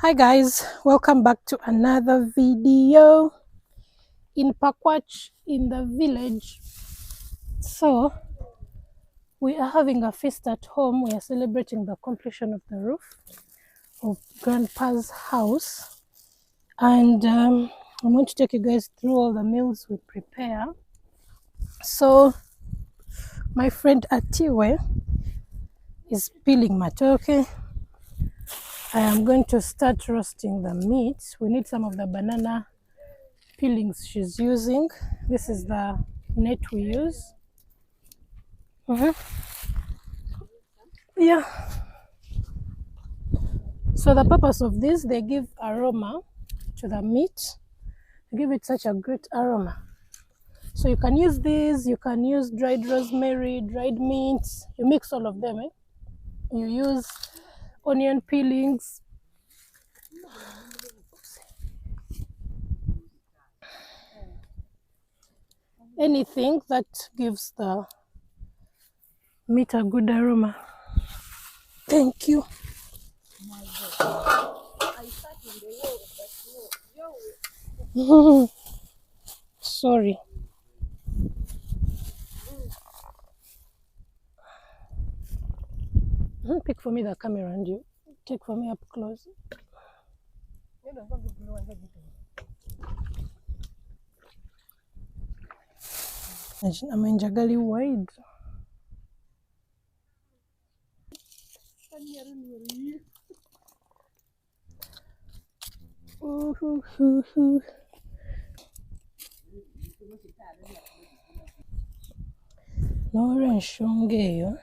Hi guys, welcome back to another video in Pakwach in the village. So we are having a feast at home. We are celebrating the completion of the roof of Grandpa's house, and I'm going to take you guys through all the meals we prepare. So my friend Atiwe is peeling matoke. I am going to start roasting the meat. We need some of the banana peelings she's using. This is the net we use. Yeah. So the purpose of this, they give aroma to the meat. They give it such a great aroma. So you can use these, you can use dried rosemary, dried mints. You mix all of them. You use onion peelings. Anything that gives the meat a good aroma. Thank you. Sorry. Pick for me the camera and you take for me up close. Amenjagali wide. Nora nshongeyo.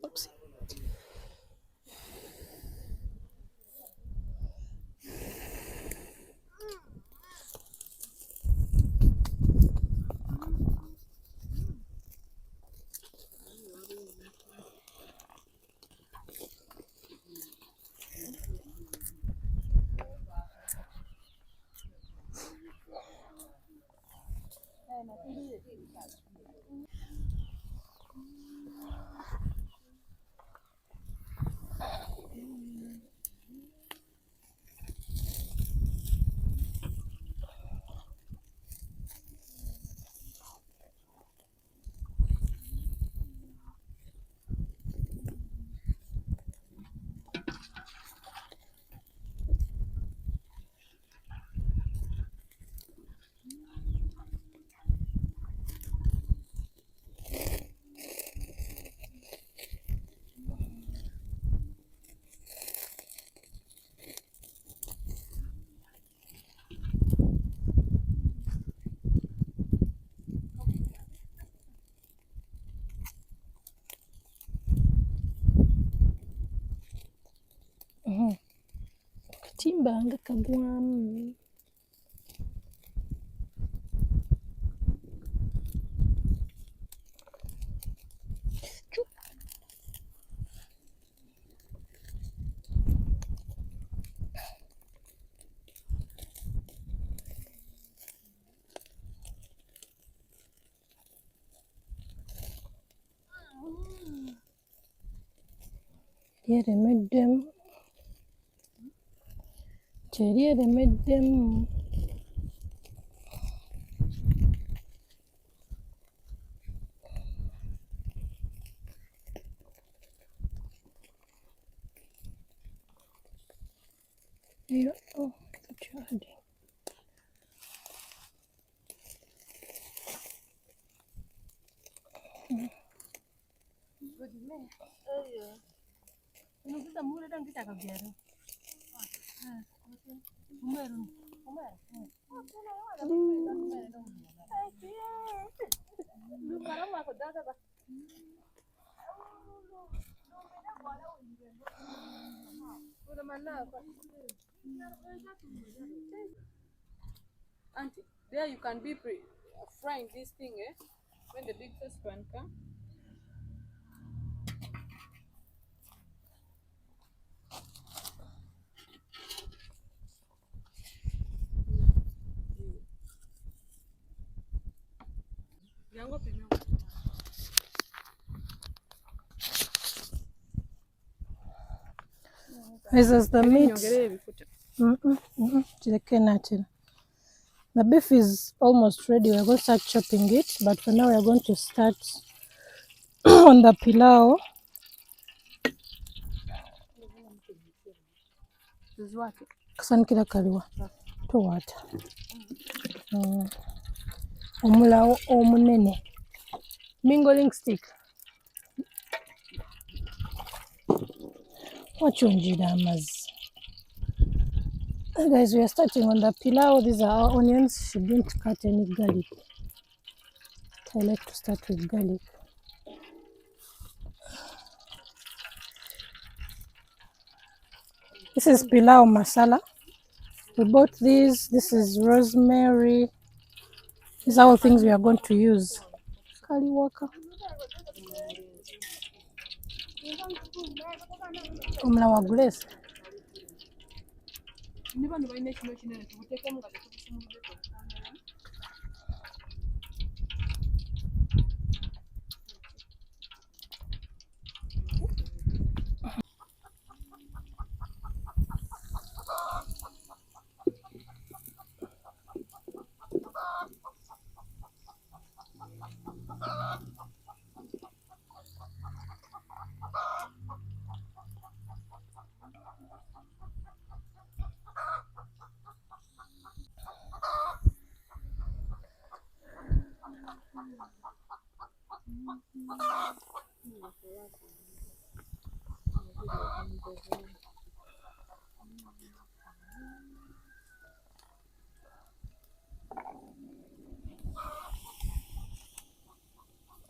Oops. Banga kagwamu. Yeremeddemu. Kyeri eremeddemu. Oh, that's your idea. Auntie, there you can be frying this thing, when the big saucepan comes. This is the meat. The beef is almost ready. We're going to start chopping it, but for now we're going to start on the pilau. Kasanikira kaliwa. Towata. Omulawo omunene. Mingling stick. Wachunjira amazzi. Guys, we are starting on the pilau. These are our onions. She didn't cut any garlic. I like to start with garlic. This is pilau masala. We bought these. This is rosemary. These are all things we are going to use. Kaliwaka. Omula wa grace.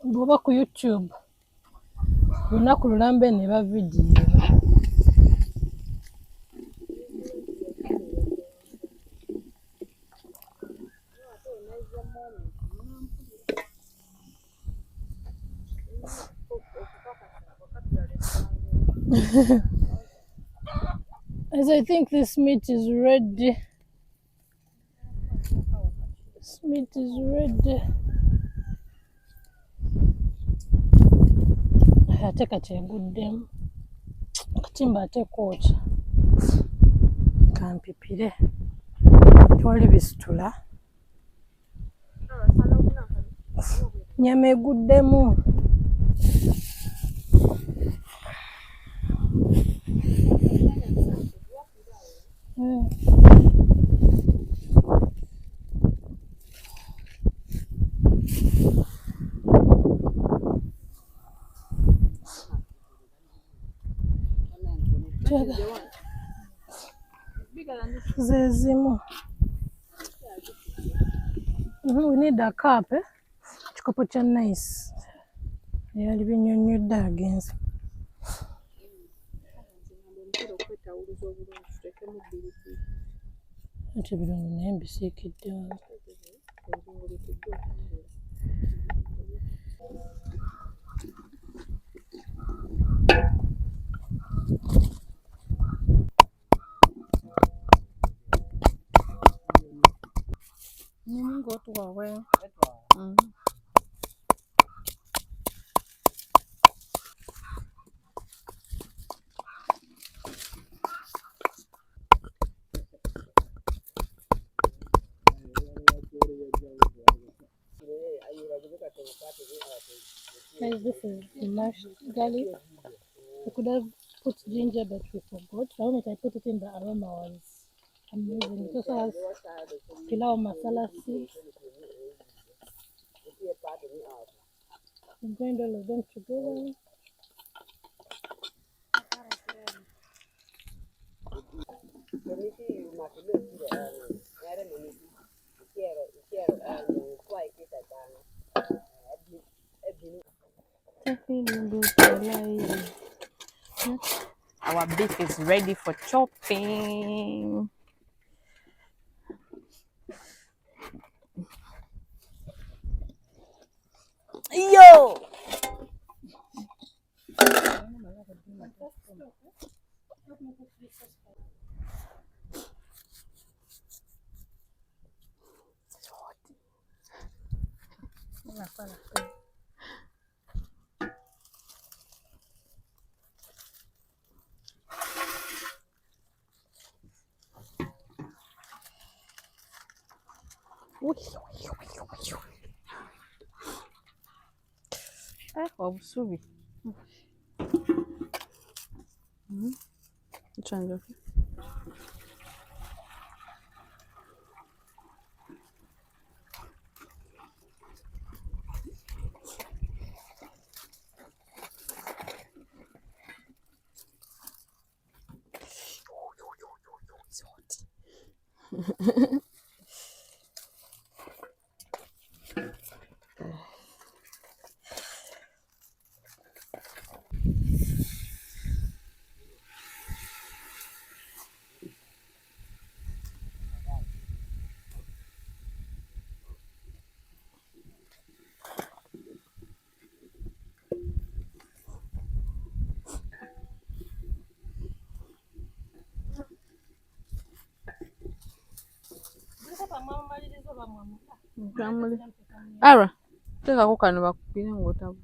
Bwoba ku YouTube. Lunaku lulambe ne ba video. As I think this meat is ready. This meat is ready. Ate kati eguddemu. Akatimba ate kwokya. Kampipire. Tewali bisitula. Nyama eguddemu. Zezimu. We need a cup, Chikopo cha nice. Yali binyonyodde agenze. bitawuluza obulungi tuteekemu bbiribiri. Ate ebirungo naye mbisiikidde wano. Ebirungo bituddwa okungula. Mungu watu wawe. Guys, this is mashed garlic. I could have put ginger, but we forgot. The moment I put it in, the aroma was amazing. It also has pilau masala seeds. I'm going all of them together. Our beef is ready for chopping. Yo! Obusubi. Chanjo. Ara, teekako kano bakupire ng'otabu.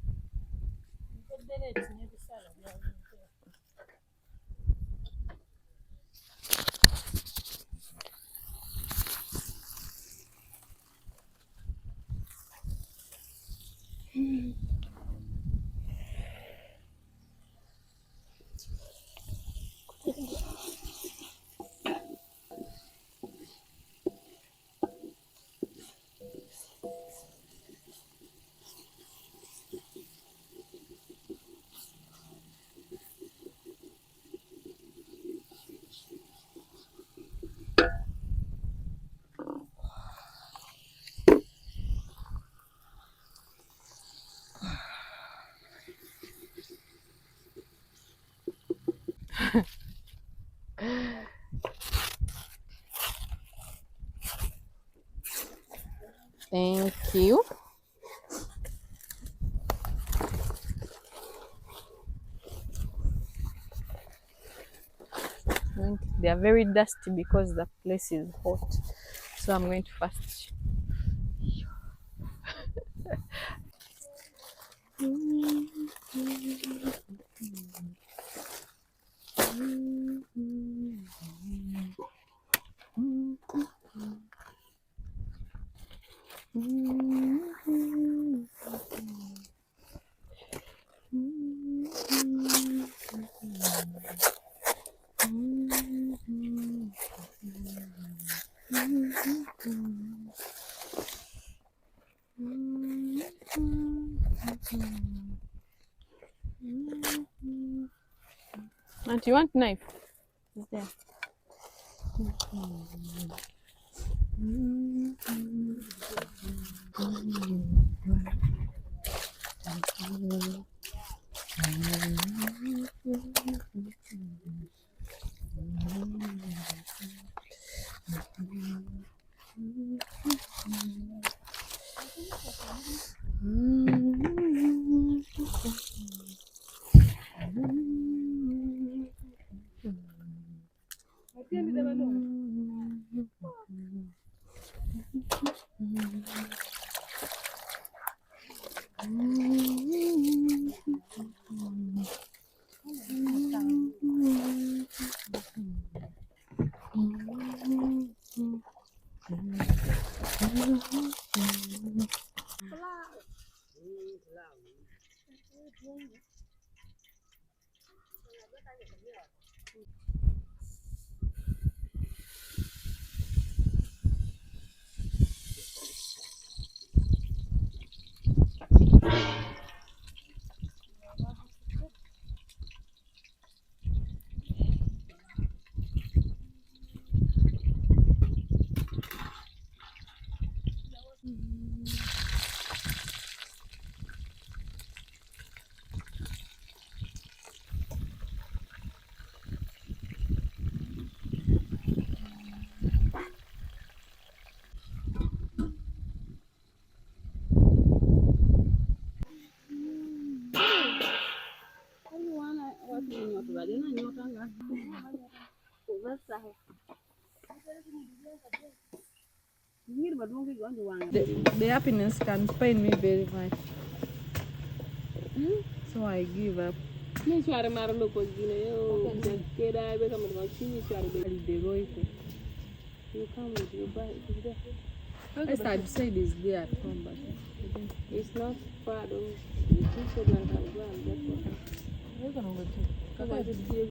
Thank you. They are very dusty because the place is hot. So I'm going to fast. Auntie, you want knife? Is there? The happiness can pain me very much. So I give up. You come with your bike. I said it's there at home, but it's not far. Don't you should not have gone.